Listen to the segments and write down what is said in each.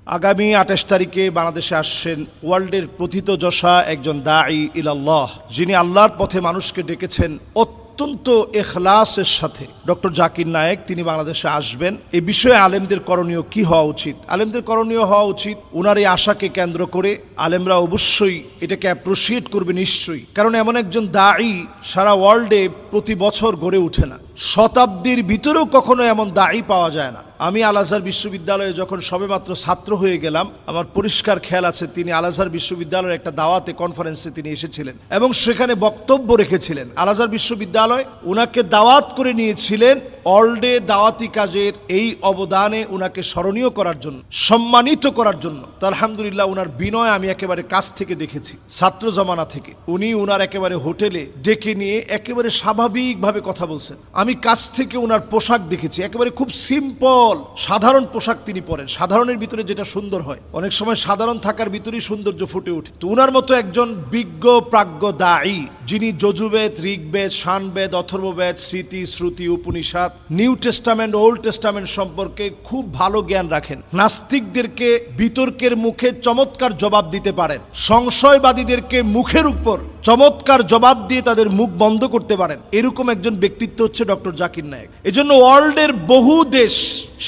আগামী ২৮ তারিখে বাংলাদেশে আসছেন ওয়ার্ল্ডের প্রথিতযশা একজন দাঈ ইলাল্লাহ, যিনি আল্লাহর পথে মানুষকে ডেকেছেন অত্যন্ত ইখলাসের সাথে। ডক্টর জাকির নায়েক তিনি বাংলাদেশে আসবেন। এই বিষয়ে আলেমদের করণীয় কি হওয়া উচিত? আলেমদের করণীয় হওয়া উচিত, ওনার এই আশাকে কেন্দ্র করে আলেমরা অবশ্যই এটাকে অ্যাপ্রিশিয়েট করবে নিশ্চয়ই, কারণ এমন একজন দাঈ সারা ওয়ার্ল্ডে প্রতি বছর গড়ে ওঠে না। শতাব্দীর ভিতরেও কখনো এমন দাঈ পাওয়া যায় না। আমি আল আজহার বিশ্ববিদ্যালয়ে যখন সবেমাত্র ছাত্র হয়ে গেলাম, আমার পরিষ্কার খেয়াল আছে তিনি আল আজহার বিশ্ববিদ্যালয়ের একটা দাওয়াতে কনফারেন্সে তিনি এসেছিলেন এবং সেখানে বক্তব্য রেখেছিলেন। আল আজহার বিশ্ববিদ্যালয় ওনাকে দাওয়াত করে নিয়েছিলেন ওয়ার্ল্ডে দাওয়াতি কাজের এই অবদানে ওনাকে স্মরণীয় করার জন্য, সম্মানিত করার জন্য। তো আলহামদুলিল্লাহ ওনার বিনয় আমি একেবারে কাছ থেকে দেখেছি, ছাত্র জমানা থেকে। উনি ওনার একেবারে হোটেলে ডেকে নিয়ে একেবারে স্বাভাবিকভাবে কথা বলছেন। আমি কাছ থেকে ওনার পোশাক দেখেছি, একেবারে খুব সিম্পল সাধারণ পোশাক তিনি পরেন। সাধারণের ভিতরে যেটা সুন্দর হয়, অনেক সময় সাধারণ থাকার ভিতরেই সৌন্দর্য ফুটে ওঠে। তো ওনার মতো একজন বিজ্ঞ প্রাজ্ঞ দাঈ, যিনি Yajurveda, Rigveda, Samaveda, Atharvaveda, Smriti, Shruti, Upanishad, New Testament, Old Testament সম্পর্কে খুব ভালো জ্ঞান রাখেন, নাস্তিকদেরকে বিতর্কের মুখে চমৎকার জবাব দিতে পারেন, সংশয়বাদীদেরকে মুখের উপর চমৎকার জবাব দিয়ে তাদের মুখ বন্ধ করতে পারেন, এরকম একজন ব্যক্তিত্ব হচ্ছে ডক্টর জাকির নায়েক। এজন্য ওয়ার্ল্ডের বহু দেশ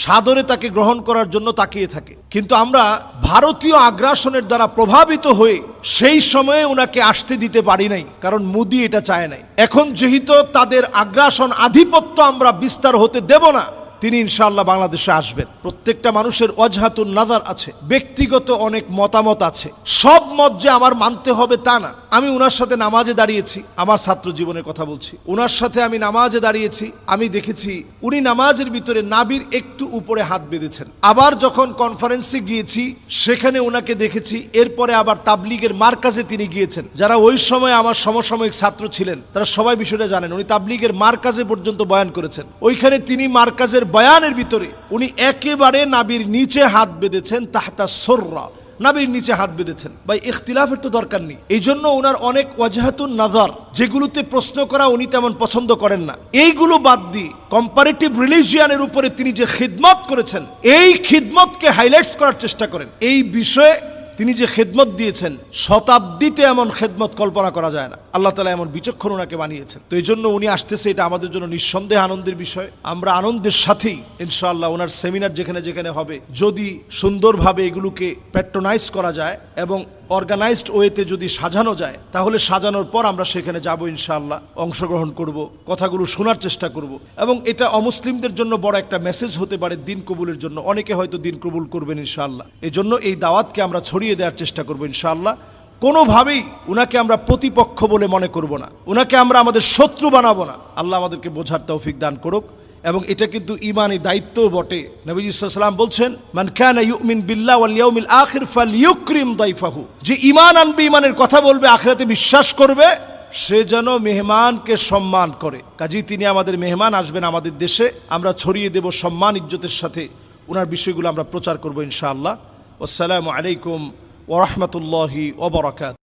সাদরে তাকে গ্রহণ করার জন্য তাকিয়ে থাকে, কিন্তু আমরা ভারতীয় আগ্রাসনের দ্বারা প্রভাবিত হয়ে সেই সময়ে ওনাকে আসতে দিতে পারি নাই, কারণ মোদি এটা চায় নাই। এখন যেহেতু তাদের আগ্রাসন, আধিপত্য আমরা বিস্তার হতে দেব না, তিনি ইনশাআল্লাহ বাংলাদেশে আসবেন। প্রত্যেকটা মানুষের ওয়াজহাতুন নাযার আছে, ব্যক্তিগত অনেক মতামত আছে। সব মত যে আমার মানতে হবে তা না। আমি ওনার সাথে নামাজে দাঁড়িয়েছি, আমার ছাত্র জীবনের কথা বলছি, ওনার সাথে আমি নামাজে দাঁড়িয়েছি, আমি দেখেছি উনি নামাজের ভিতরে নাভির একটু উপরে হাত বেঁধেছেন। আবার যখন কনফারেন্সে গিয়েছি সেখানে ওনাকে দেখেছি। এরপরে আবার তাবলিগের মারকাজে তিনি গিয়েছেন। যারা ওই সময় আমার সমসাময়িক ছাত্র ছিলেন তারা সবাই বিষয়টা জানেন, উনি তাবলিগের মারকাজে পর্যন্ত বয়ান করেছেন। ওইখানে তিনি মারকাজের বয়ানের ভিতরে উনি একেবারে নাভির নিচে হাত বেঁধেছেন, তাহতা সররা, নাভির নিচে হাত বেঁধেছেন। ভাই, ইখতিলাফের তো দরকার নেই। এই জন্য ওনার অনেক ওয়াজহাতুন নাযার, যেগুলোতে প্রশ্ন করা উনি তেমন পছন্দ করেন না, এইগুলো বাদ দিয়ে কম্পারেটিভ রিলিজিয়ানের উপরে তিনি যে খিদমত করেছেন, এই খিদমতকে হাইলাইটস করার চেষ্টা করেন। এই বিষয়ে তিনি যে খেদমত দিয়েছেন, শতাব্দীতে এমন খেদমত কল্পনা করা যায় না। আল্লাহ তাআলা এমন বিচক্ষণ ওনাকে বানিয়েছেন। তো এই জন্য উনি আসতেছে, এটা আমাদের জন্য নিঃসন্দেহে আনন্দের বিষয়। আমরা আনন্দের সাথেই ইনশাআল্লাহ ওনার সেমিনার যেখানে যেখানে হবে, যদি সুন্দরভাবে এগুলোকে প্যাট্রোনাইজ করা যায় এবং অর্গানাইজড ওয়েতে যদি সাজানো যায়, তাহলে সাজানোর পর আমরা সেখানে যাব ইনশাআল্লাহ, অংশগ্রহণ করব, কথাগুলো শোনার চেষ্টা করব। এবং এটা অমুসলিমদের জন্য বড় একটা মেসেজ হতে পারে দিন কবুলের জন্য। অনেকে হয়তো দিন কবুল করবেন ইনশাআল্লাহ। এই জন্য এই দাওয়াতকে আমরা ছড়িয়ে দেওয়ার চেষ্টা করব ইনশাআল্লাহ। কোনোভাবেই উনাকে আমরা প্রতিপক্ষ বলে মনে করব না, উনাকে আমরা আমাদের শত্রু বানাবো না। আল্লাহ আমাদেরকে বোঝার তৌফিক দান করুক। এবং এটা কিন্তু ঈমানি দায়িত্বও বটে। নবীজি সাল্লাল্লাহু আলাইহি ওয়াসাল্লাম বলছেন, মান কানা ইউমিন বিল্লাহি ওয়াল ইয়াউমিল আখির ফালইউকরিম দাইফাহু, যে ঈমান আনবে, ঈমানের কথা বলবে, আখিরাতে বিশ্বাস করবে, সে যেন মেহমানকে সম্মান করে। কাজেই তিনি আমাদের মেহমান, আসবেন আমাদের দেশে, আমরা ছড়িয়ে দেব সম্মান ইজ্জতের সাথে ওনার বিষয়গুলো আমরা প্রচার করব ইনশাআল্লাহ। আসসালামু আলাইকুম ওয়া রাহমাতুল্লাহি ওয়া বারাকাতুহু।